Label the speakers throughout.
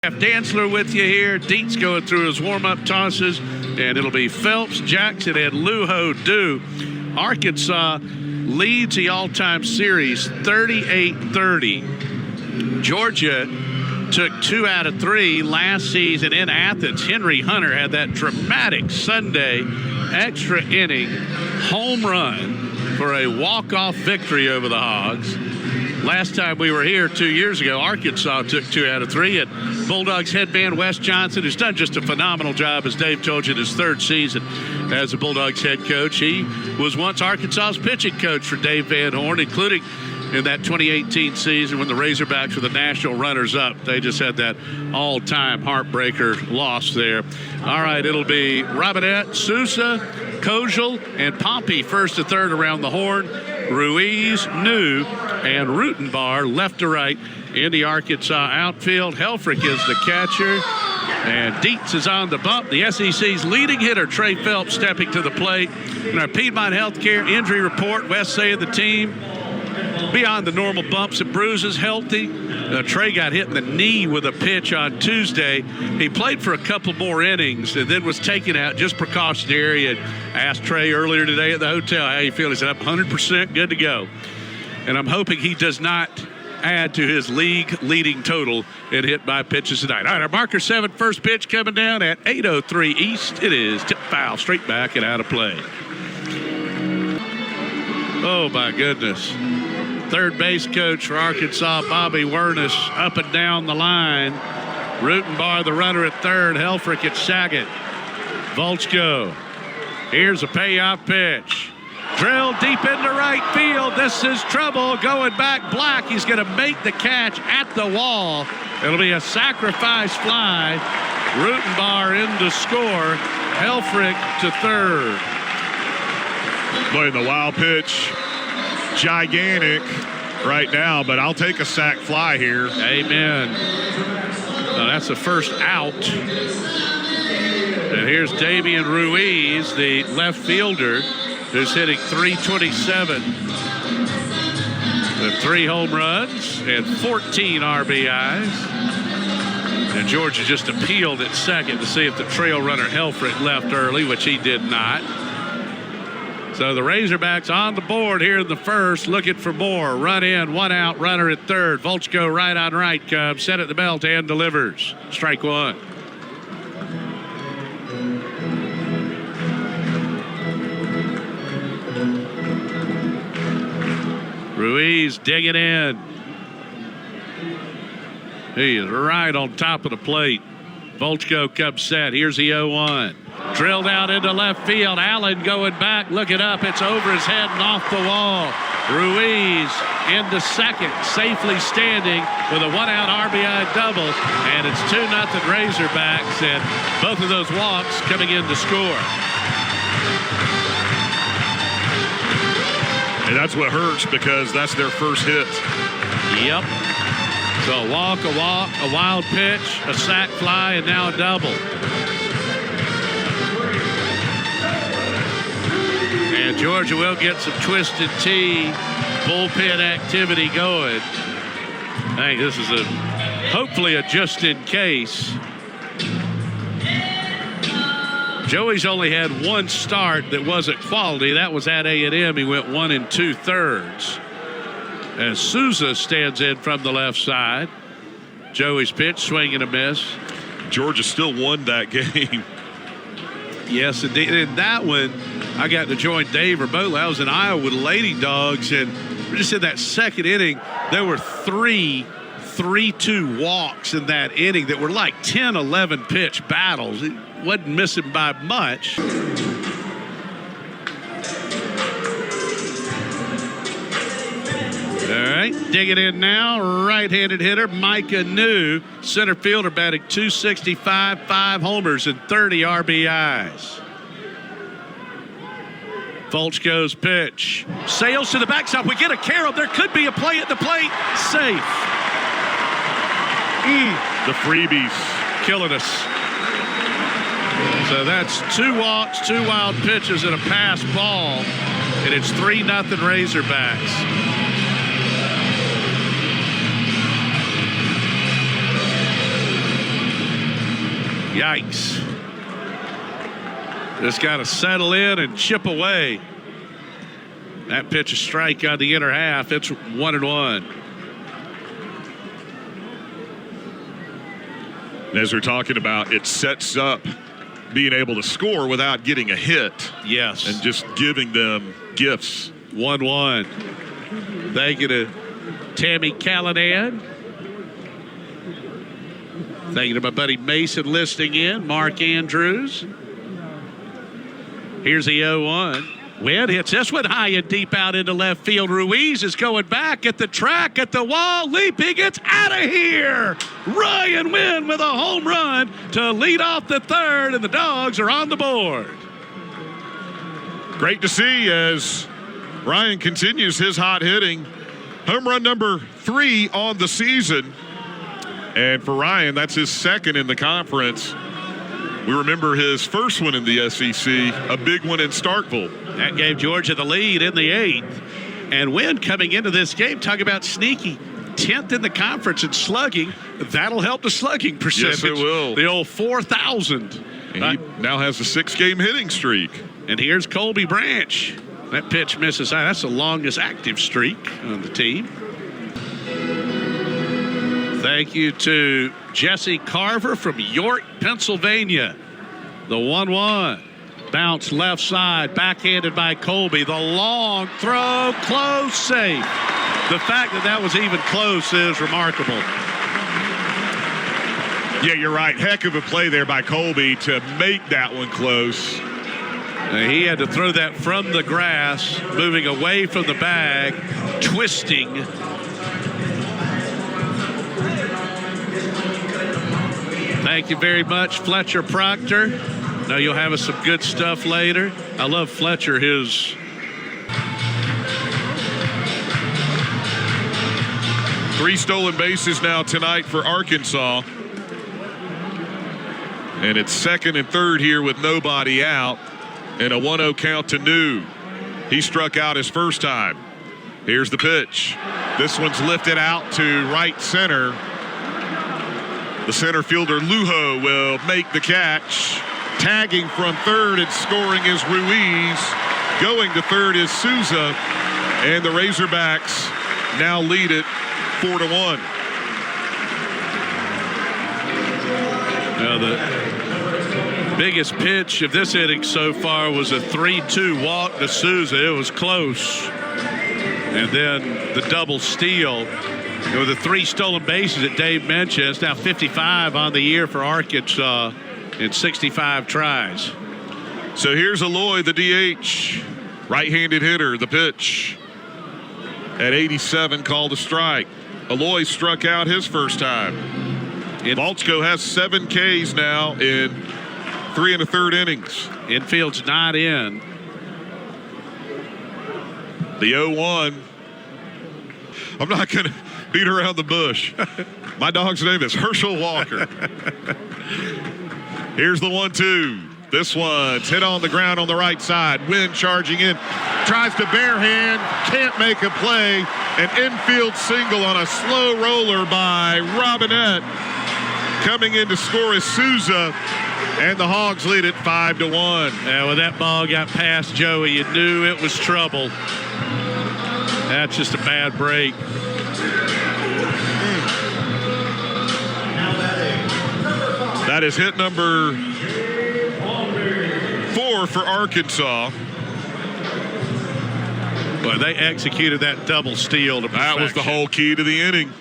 Speaker 1: Dantzler with you here. Dietz going through his warm-up tosses, and it'll be Phelps, Jackson, and Luho Dew. Arkansas leads the all-time series 38-30. Georgia took 2 out of 3 last season in Athens. Henry Hunter had that dramatic Sunday extra inning home run for a walk-off victory over the Hogs. Last time we were here 2 years ago, Arkansas took 2 out of 3, and Bulldogs head man Wes Johnson, who's done just a phenomenal job, as Dave told you, in his 3rd season as the Bulldogs head coach. He was once Arkansas's pitching coach for Dave Van Horn, including in that 2018 season when the Razorbacks were the national runners-up. They just had that all-time heartbreaker loss there. All right, it'll be Robinette, Sousa, Kojal, and Pompey first to third around the horn. Ruiz, New, and Rutenbar left to right in the Arkansas outfield. Helfrich is the catcher, and Dietz is on the bump. The SEC's leading hitter, Trey Phelps, stepping to the plate. In our Piedmont Healthcare injury report, Wes saying the team beyond the normal bumps and bruises, healthy. Trey got hit in the knee with a pitch on Tuesday. He played for a couple more innings and then was taken out just precautionary. And asked Trey earlier today at the hotel, how you feel? He said, I'm 100% good to go. And I'm hoping he does not add to his league-leading total in hit by pitches tonight. All right, our marker 7, first pitch coming down at 8:03 East. It is tip foul, straight back and out of play. Oh, my goodness. Third base coach for Arkansas, Bobby Werniss, up and down the line. Rutenbar, the runner at third. Helfrich at second. Volchko. Here's a payoff pitch. Drilled deep into right field. This is trouble. Going back, Black. He's going to make the catch at the wall. It'll be a sacrifice fly. Rutenbar in to score. Helfrich to third.
Speaker 2: Playing the wild pitch. Gigantic right now, but I'll take a sac fly here.
Speaker 1: Amen. That's the first out. And here's Damian Ruiz, the left fielder, who's hitting .327 with 3 home runs and 14 RBIs. And Georgia just appealed at second to see if the trail runner Helfrich left early, which he did not. So the Razorbacks on the board here in the first, looking for more. Run in, 1 out, runner at third. Volchko right on right comes, set at the belt and delivers. Strike 1. Ruiz digging in. He is right on top of the plate. Volchko comes set. Here's the 0-1. Drilled out into left field. Allen going back, looking up. It's over his head and off the wall. Ruiz into second, safely standing with a 1-out RBI double. And it's 2-0 Razorbacks, and both of those walks coming in to score.
Speaker 2: And that's what hurts, because that's their first hit.
Speaker 1: Yep. So a walk, a wild pitch, a sac fly, and now a double. And Georgia will get some Twisted Tea bullpen activity going. I think this is hopefully a just in case. Joey's only had 1 start that wasn't quality. That was at A&M. He went 1 2/3. As Sousa stands in from the left side. Joey's pitch, swing and a miss.
Speaker 2: Georgia still won that game.
Speaker 1: Yes, indeed. And that one, I got to join Dave remotely. I was in Iowa with Lady Dogs, and we just in that second inning, there were 3 3-2 walks in that inning that were like 10, 11 pitch battles. It wasn't missing by much. All right, digging in now, right-handed hitter Micah New, center fielder, batting .265, 5 homers and 30 RBIs. Volchko's pitch sails to the backstop. We get a carom. There could be a play at the plate. Safe.
Speaker 2: The freebies
Speaker 1: killing us. So that's 2 walks, 2 wild pitches, and a pass ball, and it's 3-0 Razorbacks. Yikes. Just got to settle in and chip away. That pitch, a strike on the inner half. It's 1-1.
Speaker 2: As we're talking about, it sets up being able to score without getting a hit.
Speaker 1: Yes.
Speaker 2: And just giving them gifts.
Speaker 1: 1-1. Thank you to Tammy Callanan. Thank you to my buddy Mason listening in. Mark Andrews. Here's the 0-1. Wynn hits this one high and deep out into left field. Ruiz is going back at the track, at the wall, leaping. It's out of here. Ryan Wynn with a home run to lead off the third, and the Dogs are on the board.
Speaker 2: Great to see as Ryan continues his hot hitting. Home run number 3 on the season. And for Ryan, that's his second in the conference. We remember his first one in the SEC, a big one in Starkville.
Speaker 1: That gave Georgia the lead in the 8th. And Wynn coming into this game, talking about sneaky, 10th in the conference in slugging. That'll help the slugging percentage.
Speaker 2: Yes, it will.
Speaker 1: The old 4,000.
Speaker 2: And he now has a 6-game hitting streak.
Speaker 1: And here's Colby Branch. That pitch misses out. That's the longest active streak on the team. Thank you to Jesse Carver from York, Pennsylvania. The 1-1. Bounce left side, backhanded by Colby. The long throw, close, safe. The fact that that was even close is remarkable.
Speaker 2: Yeah, you're right. Heck of a play there by Colby to make that one close.
Speaker 1: He had to throw that from the grass, moving away from the bag, twisting. Thank you very much, Fletcher Proctor. Now you'll have us some good stuff later. I love Fletcher, his
Speaker 2: 3 stolen bases now tonight for Arkansas. And it's 2nd and 3rd here with nobody out. And a 1-0 count to New. He struck out his first time. Here's the pitch. This one's lifted out to right center. The center fielder Lujo will make the catch. Tagging from third and scoring is Ruiz. Going to third is Souza. And the Razorbacks now lead it 4-1.
Speaker 1: Now the biggest pitch of this inning so far was a 3-2 walk to Souza. It was close. And then the double steal. There were the 3 stolen bases that Dave mentioned. It's now 55 on the year for Arkansas in 65 tries.
Speaker 2: So here's Aloy, the DH. Right-handed hitter, the pitch. At 87, called a strike. Aloy struck out his first time. Balchko has 7 Ks now in 3 1/3 innings.
Speaker 1: Infield's not in.
Speaker 2: The 0-1. I'm not going to beat around the bush. My dog's name is Herschel Walker. Here's the 1-2. This one's hit on the ground on the right side. Wynn charging in. Tries to barehand. Can't make a play. An infield single on a slow roller by Robinette. Coming in to score is Souza. And the Hogs lead it 5-1.
Speaker 1: Yeah, when that ball got past Joey, you knew it was trouble. That's just a bad break.
Speaker 2: That is hit number 4 for Arkansas.
Speaker 1: But they executed that double steal to perfection.
Speaker 2: That was the whole key to the inning.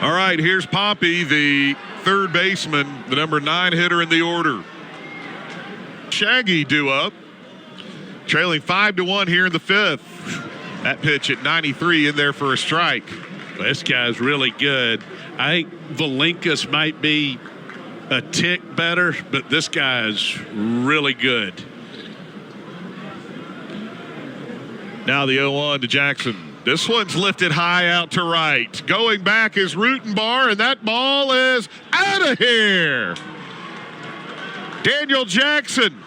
Speaker 2: All right, here's Poppy, the third baseman, the number 9 hitter in the order. Shaggy due up, trailing 5-1 here in the 5th. That pitch at 93 in there for a strike.
Speaker 1: This guy's really good. I think Valinkas might be a tick better, but this guy's really good.
Speaker 2: Now the 0-1 to Jackson. This one's lifted high out to right. Going back is Rutenbar, and that ball is out of here. Daniel Jackson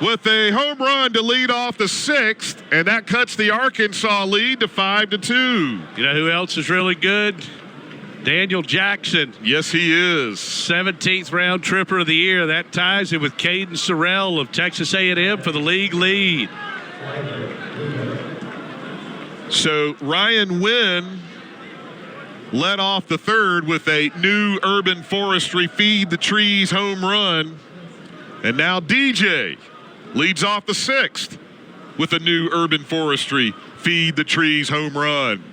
Speaker 2: with a home run to lead off the 6th, and that cuts the Arkansas lead to 5-2.
Speaker 1: You know who else is really good? Daniel Jackson.
Speaker 2: Yes, he is.
Speaker 1: 17th round tripper of the year. That ties it with Caden Sorrell of Texas A&M for the league lead.
Speaker 2: So Ryan Wynn led off the third with a new Urban Forestry Feed the Trees home run. And now DJ leads off the sixth with a new Urban Forestry Feed the Trees home run.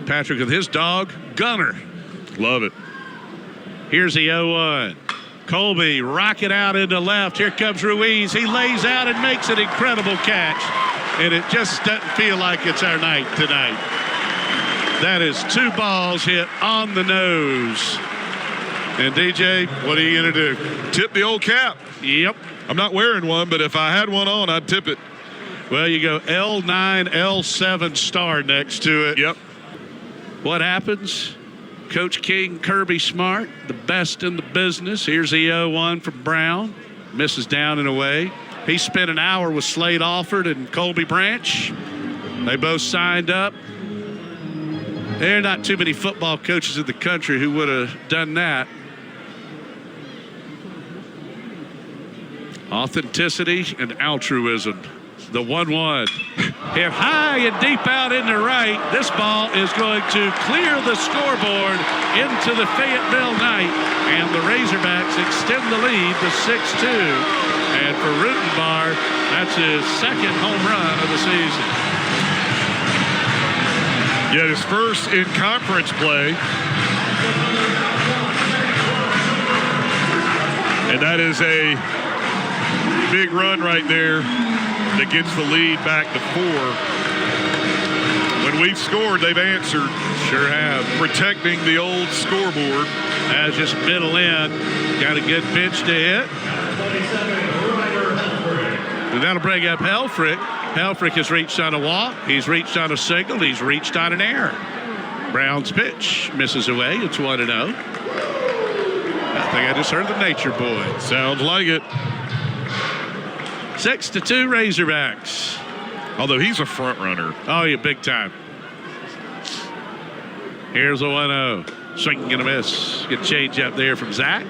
Speaker 1: Patrick with his dog, Gunner.
Speaker 2: Love it.
Speaker 1: Here's the 0-1. Colby rocket out into left. Here comes Ruiz. He lays out and makes an incredible catch. And it just doesn't feel like it's our night tonight. That is 2 balls hit on the nose. And DJ, what are you going to do?
Speaker 2: Tip the old cap.
Speaker 1: Yep.
Speaker 2: I'm not wearing one, but if I had one on, I'd tip it.
Speaker 1: Well, you go L9, L7 star next to it.
Speaker 2: Yep.
Speaker 1: What happens? Coach King, Kirby Smart, the best in the business. Here's the 0-1 from Brown. Misses down and away. He spent an hour with Slade Alford and Colby Branch. They both signed up. There are not too many football coaches in the country who would have done that. Authenticity and altruism. The 1-1. Hit high and deep out into right. This ball is going to clear the scoreboard into the Fayetteville night. And the Razorbacks extend the lead to 6-2. And for Rutenbar, that's his second home run of the season.
Speaker 2: Yeah, his first in conference play. And that is a big run right there that gets the lead back to 4. When we've scored, they've answered.
Speaker 1: Sure have.
Speaker 2: Protecting the old scoreboard.
Speaker 1: As just middle in. Got a good pitch to hit. And that'll bring up Helfrich. Helfrich has reached on a walk. He's reached on a single. He's reached on an error. Brown's pitch misses away. It's 1-0. I think I just heard the Nature Boy.
Speaker 2: Sounds like it.
Speaker 1: 6-2 Razorbacks.
Speaker 2: Although he's a front runner.
Speaker 1: Oh, yeah, big time. Here's a 1-0. Swing and a miss. Good change up there from Zach.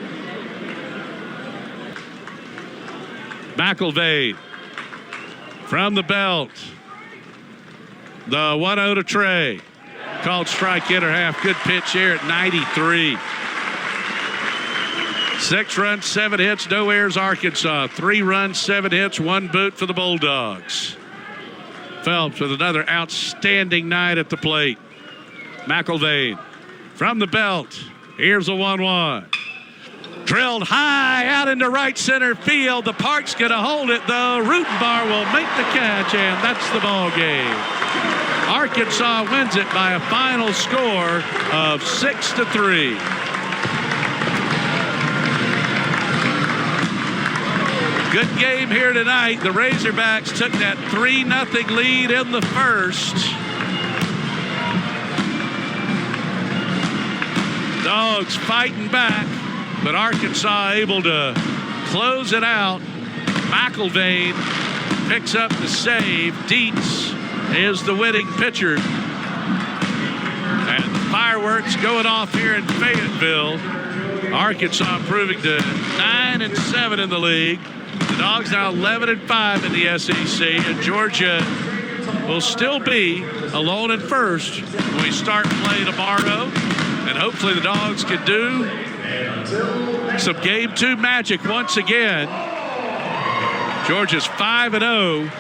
Speaker 1: McElvain from the belt. The 1-0 to Trey. Called strike inner half. Good pitch here at 93. 6 runs, 7 hits, no errors, Arkansas. 3 runs, 7 hits, 1 boot for the Bulldogs. Phelps with another outstanding night at the plate. McElvain from the belt. Here's a 1-1. Drilled high out into right center field. The park's going to hold it, though. Rutenbar will make the catch, and that's the ball game. Arkansas wins it by a final score of 6-3. Good game here tonight. The Razorbacks took that 3-0 lead in the first. Dogs fighting back, but Arkansas able to close it out. McElvain picks up the save. Dietz is the winning pitcher. And the fireworks going off here in Fayetteville. Arkansas improving to 9-7 in the league. The Dogs now 11-5 in the SEC, and Georgia will still be alone in first when we start play tomorrow. And hopefully the Dogs can do some Game 2 magic once again. Georgia's 5-0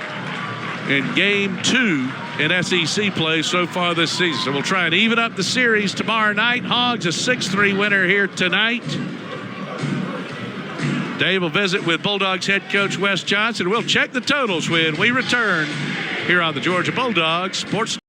Speaker 1: in Game 2 in SEC play so far this season. So we'll try and even up the series tomorrow night. Hogs a 6-3 winner here tonight. Dave will visit with Bulldogs head coach Wes Johnson. We'll check the totals when we return here on the Georgia Bulldogs Sports